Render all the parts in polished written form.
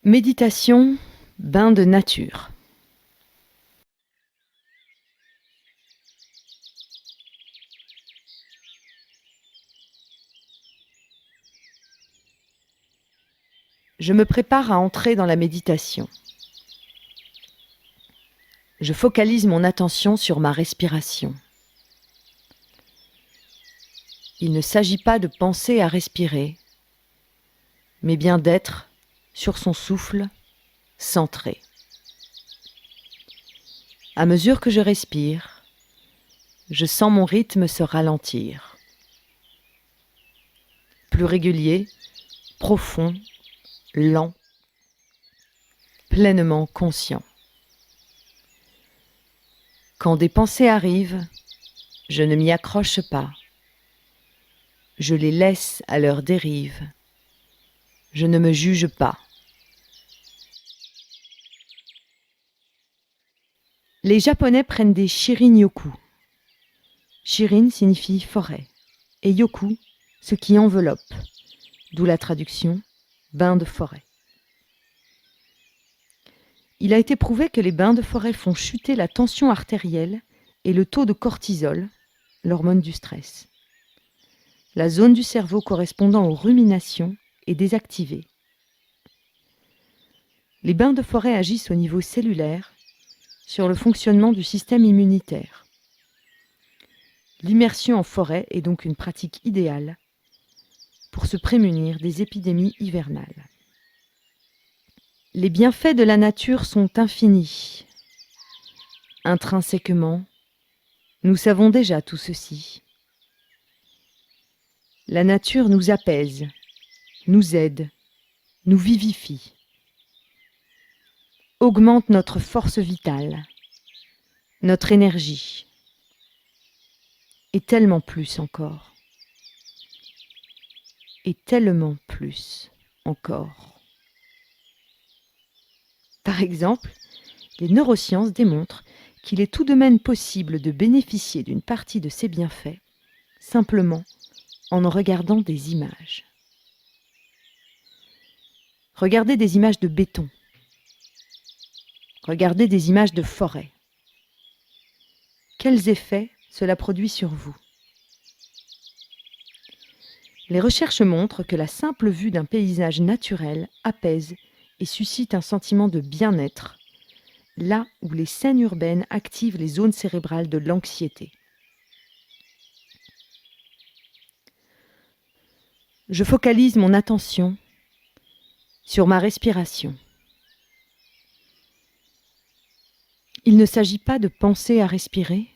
Méditation, bain de nature. Je me prépare à entrer dans la méditation. Je focalise mon attention sur ma respiration. Il ne s'agit pas de penser à respirer, mais bien d'être sur son souffle, centré. À mesure que je respire, je sens mon rythme se ralentir. Plus régulier, profond, lent, pleinement conscient. Quand des pensées arrivent, je ne m'y accroche pas. Je les laisse à leur dérive. Je ne me juge pas. Les Japonais prennent des shirin-yoku. Shirin signifie forêt et yoku, ce qui enveloppe, d'où la traduction bain de forêt. Il a été prouvé que les bains de forêt font chuter la tension artérielle et le taux de cortisol, l'hormone du stress. La zone du cerveau correspondant aux ruminations est désactivée. Les bains de forêt agissent au niveau cellulaire sur le fonctionnement du système immunitaire. L'immersion en forêt est donc une pratique idéale pour se prémunir des épidémies hivernales. Les bienfaits de la nature sont infinis. Intrinsèquement, nous savons déjà tout ceci. La nature nous apaise, nous aide, nous vivifie, augmente notre force vitale, notre énergie, et tellement plus encore. Et tellement plus encore. Par exemple, les neurosciences démontrent qu'il est tout de même possible de bénéficier d'une partie de ces bienfaits simplement en regardant des images. Regardez des images de béton. Regardez des images de forêt. Quels effets cela produit sur vous? Les recherches montrent que la simple vue d'un paysage naturel apaise et suscite un sentiment de bien-être, là où les scènes urbaines activent les zones cérébrales de l'anxiété. Je focalise mon attention sur ma respiration. Il ne s'agit pas de penser à respirer,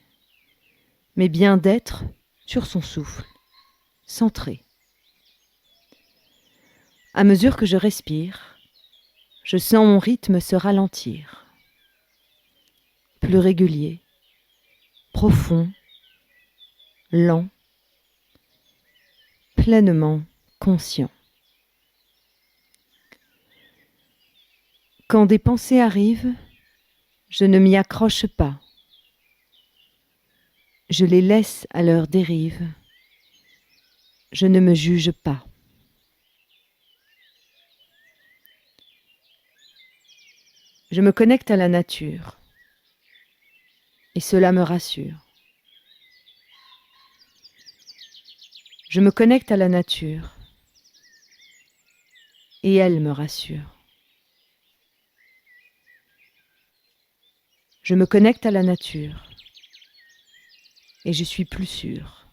mais bien d'être sur son souffle, centré. À mesure que je respire, je sens mon rythme se ralentir, plus régulier, profond, lent, pleinement conscient. Quand des pensées arrivent, je ne m'y accroche pas. Je les laisse à leur dérive. Je ne me juge pas. Je me connecte à la nature et cela me rassure. Je me connecte à la nature et elle me rassure. Je me connecte à la nature et je suis plus sûre.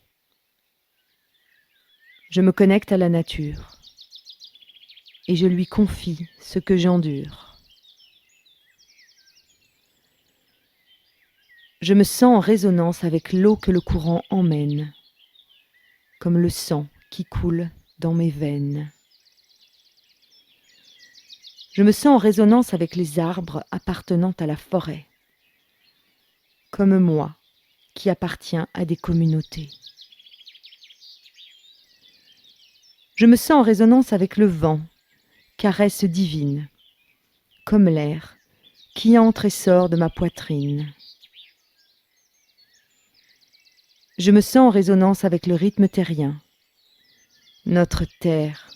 Je me connecte à la nature et je lui confie ce que j'endure. Je me sens en résonance avec l'eau que le courant emmène, comme le sang qui coule dans mes veines. Je me sens en résonance avec les arbres appartenant à la forêt, comme moi qui appartiens à des communautés. Je me sens en résonance avec le vent, caresse divine, comme l'air qui entre et sort de ma poitrine. Je me sens en résonance avec le rythme terrien, notre terre,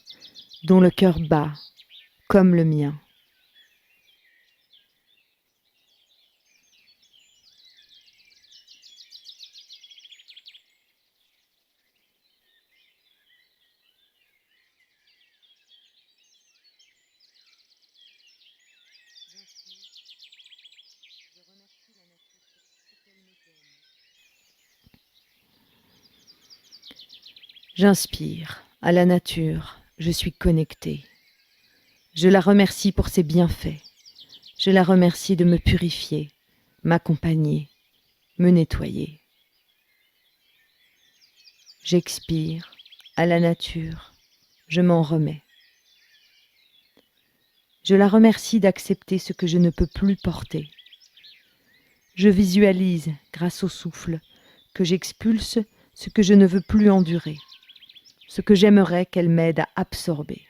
dont le cœur bat comme le mien. J'inspire. À la nature, je suis connectée. Je la remercie pour ses bienfaits. Je la remercie de me purifier, m'accompagner, me nettoyer. J'expire. À la nature, je m'en remets. Je la remercie d'accepter ce que je ne peux plus porter. Je visualise, grâce au souffle, que j'expulse ce que je ne veux plus endurer, ce que j'aimerais qu'elle m'aide à absorber.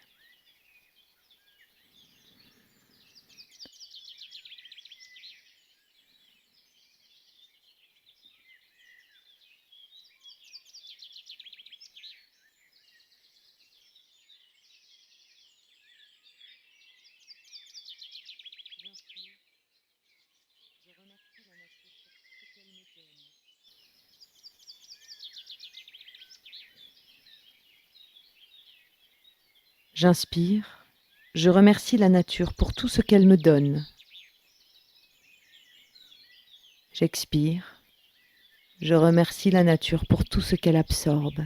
J'inspire, je remercie la nature pour tout ce qu'elle me donne. J'expire, je remercie la nature pour tout ce qu'elle absorbe.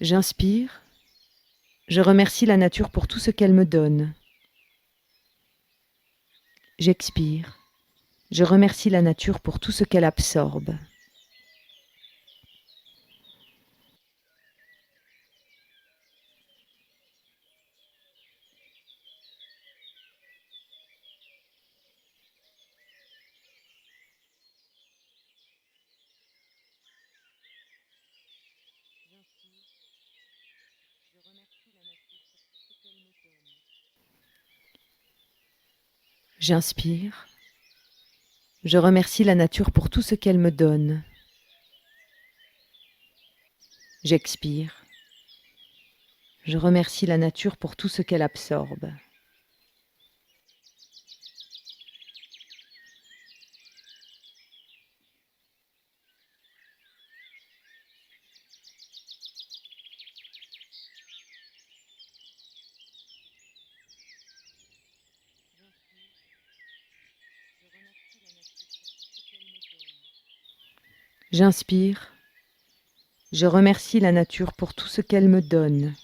J'inspire, je remercie la nature pour tout ce qu'elle me donne. J'expire, je remercie la nature pour tout ce qu'elle absorbe. J'inspire, je remercie la nature pour tout ce qu'elle me donne. J'expire, je remercie la nature pour tout ce qu'elle absorbe. J'inspire, je remercie la nature pour tout ce qu'elle me donne.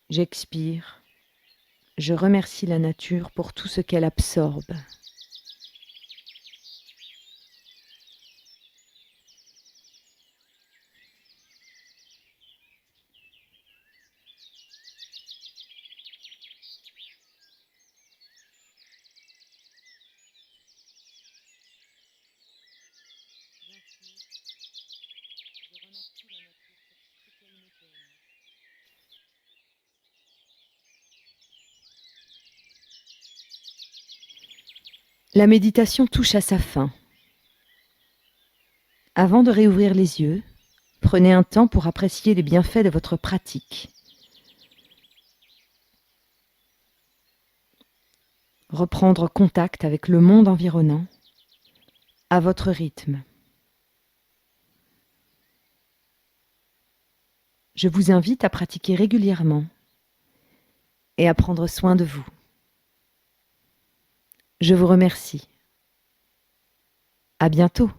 J'expire, je remercie la nature pour tout ce qu'elle absorbe. La méditation touche à sa fin. Avant de réouvrir les yeux, prenez un temps pour apprécier les bienfaits de votre pratique. Reprendre contact avec le monde environnant à votre rythme. Je vous invite à pratiquer régulièrement et à prendre soin de vous. Je vous remercie. À bientôt.